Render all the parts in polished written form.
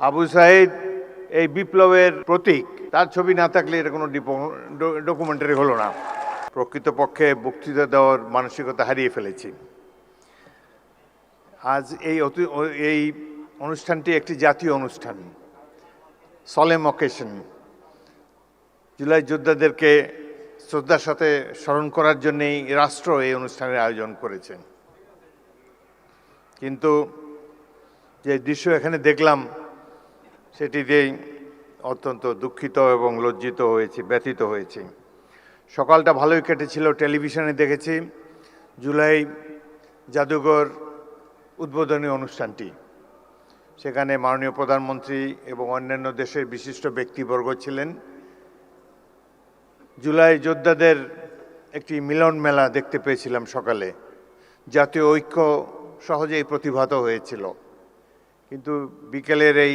আবু সাইদ এই বিপ্লবের প্রতীক, তার ছবি না থাকলে এটা কোনো ডকুমেন্টারি হলো না। প্রকৃতপক্ষে বক্তৃতা দেওয়ার মানসিকতা হারিয়ে ফেলেছি। আজ এই অনুষ্ঠানটি একটি জাতীয় অনুষ্ঠান, সলেম অকেশন। জুলাই যোদ্ধাদেরকে শ্রদ্ধার সাথে স্মরণ করার জন্যই রাষ্ট্র এই অনুষ্ঠানের আয়োজন করেছে। কিন্তু যে দৃশ্য এখানে দেখলাম সেটিতেই অত্যন্ত দুঃখিত এবং লজ্জিত হয়েছি, ব্যথিত হয়েছি। সকালটা ভালোই কেটেছিল, টেলিভিশনে দেখেছি জুলাই জাদুঘর উদ্বোধনী অনুষ্ঠানটি। সেখানে মাননীয় প্রধানমন্ত্রী এবং অন্যান্য দেশের বিশিষ্ট ব্যক্তিবর্গ ছিলেন। জুলাই যোদ্ধাদের একটি মিলন মেলা দেখতে পেয়েছিলাম সকালে। জাতীয় ঐক্য সহজেই প্রতিভাত হয়েছিল, কিন্তু বিকেলের এই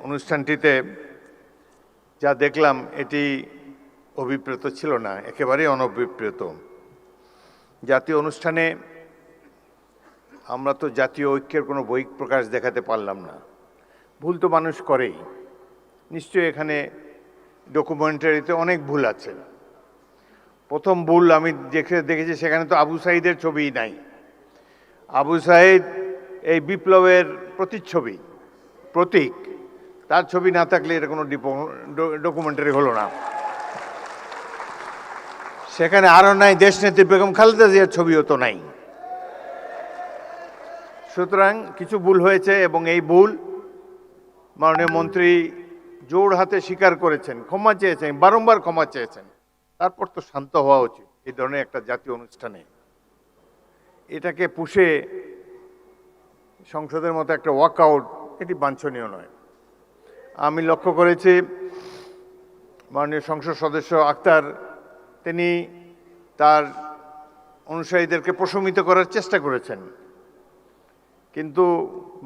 অনুষ্ঠানটিতে যা দেখলাম এটি অভিপ্রেত ছিল না, একেবারেই অনভিপ্রেত। জাতীয় অনুষ্ঠানে আমরা তো জাতীয় ঐক্যের কোনো বহিঃপ্রকাশ দেখাতে পারলাম না। ভুল তো মানুষ করেই, নিশ্চয়ই এখানে ডকুমেন্টারিতে অনেক ভুল আছে। প্রথম ভুল আমি দেখেছি সেখানে তো আবু সাইদের ছবিই নাই। আবু সাইদ এই বিপ্লবের প্রতিচ্ছবি, প্রতীক, তার ছবি না থাকলে এটা কোনো ডকুমেন্টারি হলো না। সেখানে আরও নাই দেশনেত্রী বেগম খালেদা জিয়ার ছবিও তো নাই। সুতরাং কিছু ভুল হয়েছে এবং এই ভুল মাননীয় মন্ত্রী জোর হাতে স্বীকার করেছেন, ক্ষমা চেয়েছেন, বারংবার ক্ষমা চেয়েছেন। তারপর তো শান্ত হওয়া উচিত এই ধরনের একটা জাতীয় অনুষ্ঠানে। এটাকে পুষে সংসদের মতো একটা ওয়াকআউট, এটি বাঞ্ছনীয় নয়। আমি লক্ষ্য করেছি মাননীয় সংসদ সদস্য আক্তার, তিনি তার অনুসারীদেরকে প্রশমিত করার চেষ্টা করেছেন, কিন্তু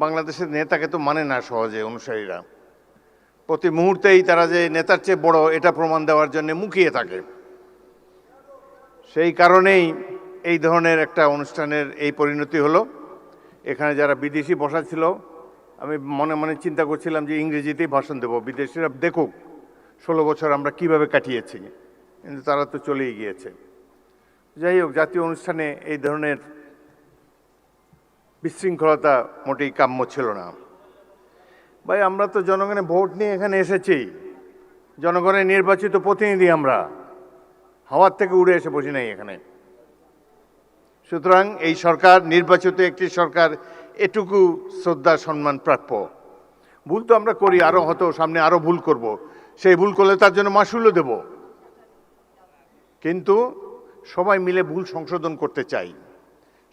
বাংলাদেশের নেতাকে তো মানে না সহজে অনুসারীরা। প্রতি মুহূর্তেই তারা যে নেতার চেয়ে বড় এটা প্রমাণ দেওয়ার জন্য মুখিয়ে থাকে। সেই কারণেই এই ধরনের একটা অনুষ্ঠানের এই পরিণতি হলো। এখানে যারা বিদেশি বসা ছিল, আমি মনে মনে চিন্তা করছিলাম যে ইংরেজিতেই ভাষণ দেব, বিদেশিরা দেখুক 16 বছর আমরা কিভাবে কাটিয়েছি, কিন্তু তারা তো চলেই গিয়েছে। যাই হোক, জাতীয় অনুষ্ঠানে এই ধরনের বিশৃঙ্খলতা মোটেই কাম্য ছিল না। ভাই, আমরা তো জনগণের ভোট নিয়ে এখানে এসেছি, জনগণের নির্বাচিত প্রতিনিধি আমরা, হাওয়ার থেকে উড়ে এসে বসি নাই এখানে। সুতরাং এই সরকার নির্বাচিত একটি সরকার, এটুকু শ্রদ্ধা সম্মান প্রাপ্য। ভুল তো আমরা করি, আরও হয়তো সামনে আরও ভুল করব, সেই ভুল করলে তার জন্য মাসুলও দেব, কিন্তু সবাই মিলে ভুল সংশোধন করতে চাই।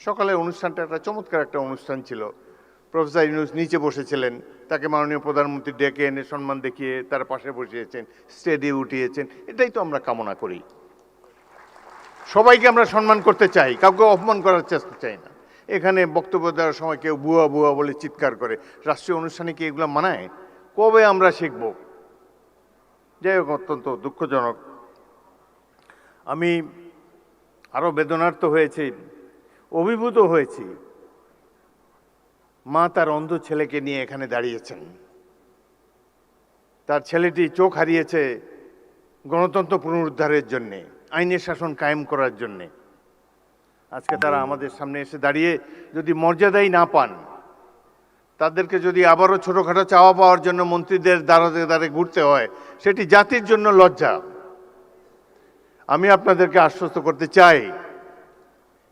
সকালের অনুষ্ঠানটা একটা চমৎকার একটা অনুষ্ঠান ছিল। প্রফেসর ইউনূস নিচে বসেছিলেন, তাকে মাননীয় প্রধানমন্ত্রী ডেকে এনে সম্মান দেখিয়ে তার পাশে বসিয়েছেন, স্টেজে উঠিয়েছেন। এটাই তো আমরা কামনা করি। সবাইকে আমরা সম্মান করতে চাই, কাউকে অপমান করার চেষ্টা চাই না। এখানে বক্তব্য দেওয়ার সময় কেউ বুয়া বুয়া বলে চিৎকার করে, রাষ্ট্রীয় অনুষ্ঠানে কি এগুলো মানায়? কবে আমরা শিখব? যাই হোক, অত্যন্ত দুঃখজনক। আমি আরও বেদনার্ত হয়েছি, অভিভূত হয়েছি। মা তার অন্ধ ছেলেকে নিয়ে এখানে দাঁড়িয়েছেন। তার ছেলেটি চোখ হারিয়েছে গণতন্ত্র পুনরুদ্ধারের জন্যে, আইনের শাসন কায়েম করার জন্যে। আজকে তারা আমাদের সামনে এসে দাঁড়িয়ে যদি মর্যাদাই না পান, তাদেরকে যদি আবারও ছোটোখাটো চাওয়া পাওয়ার জন্য মন্ত্রীদের দ্বারে দ্বারে ঘুরতে হয়, সেটি জাতির জন্য লজ্জা। আমি আপনাদেরকে আশ্বস্ত করতে চাই,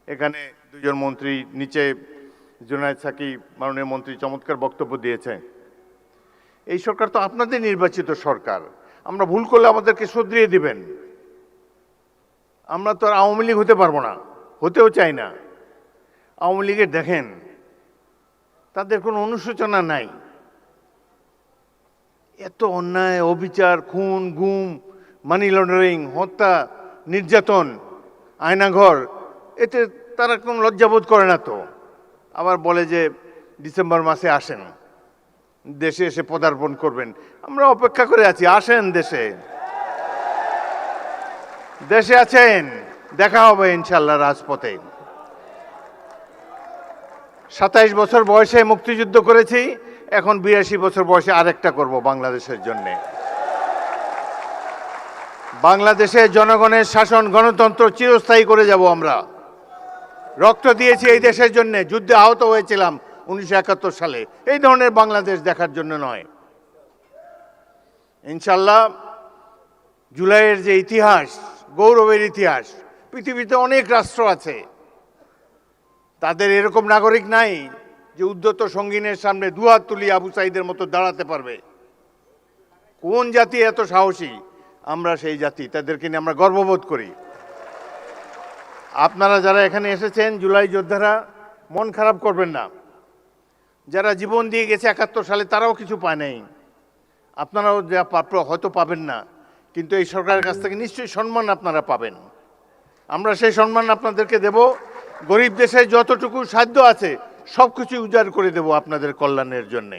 এখানে দুজন মন্ত্রী, নিচে জুনায়েদ সাকিব মাননীয় মন্ত্রী চমৎকার বক্তব্য দিয়েছেন। এই সরকার তো আপনাদের নির্বাচিত সরকার, আমরা ভুল করলে আমাদেরকে শুধরিয়ে দিবেন। আমরা তো আর আওয়ামী লীগ হতে পারবো না, হতেও চাই না। আওয়ামী লীগের দেখেন, তাদের কোনো অনুশোচনা নাই। এত অন্যায়, অবিচার, খুন, গুম, মানি লন্ডারিং, হত্যা, নির্যাতন, আয়নাঘর, এতে তারা কোনো লজ্জাবোধ করে না তো। আবার বলে যে ডিসেম্বর মাসে আসেন, দেশে এসে পদার্পণ করবেন। আমরা অপেক্ষা করে আছি, আসেন দেশে। দেশে আছেন, দেখা হবে ইনশাল্লাহ রাজপথে। 27 বছর বয়সে মুক্তিযুদ্ধ করেছি, এখন 82 বছর বয়সে আরেকটা করব বাংলাদেশের জন্যে। বাংলাদেশের জনগণের শাসন গণতন্ত্র চিরস্থায়ী করে যাব আমরা। রক্ত দিয়েছি এই দেশের জন্য, যুদ্ধে আহত হয়েছিলাম 1971 সালে। এই ধরনের বাংলাদেশ দেখার জন্য নয়। ইনশাল্লাহ জুলাইয়ের যে ইতিহাস, গৌরবের ইতিহাস, পৃথিবীতে অনেক রাষ্ট্র আছে, তাদের এরকম নাগরিক নাই যে উদ্ধত সঙ্গীনের সামনে দুহাত তুলি আবু সাইদের মতো দাঁড়াতে পারবে। কোন জাতি এত সাহসী? আমরা সেই জাতি, তাদেরকে নিয়ে আমরা গর্ববোধ করি। আপনারা যারা এখানে এসেছেন, জুলাই যোদ্ধারা, মন খারাপ করবেন না। যারা জীবন দিয়ে গেছে 71 সালে, তারাও কিছু পায় নাই। আপনারাও যা প্রাপ্য হয়তো পাবেন না, কিন্তু এই সরকারের কাছ থেকে নিশ্চয়ই সম্মান আপনারা পাবেন। আমরা সেই সম্মান আপনাদেরকে দেব। গরিব দেশে যতটুকু সাধ্য আছে সব কিছু উজাড় করে দেব আপনাদের কল্যাণের জন্যে।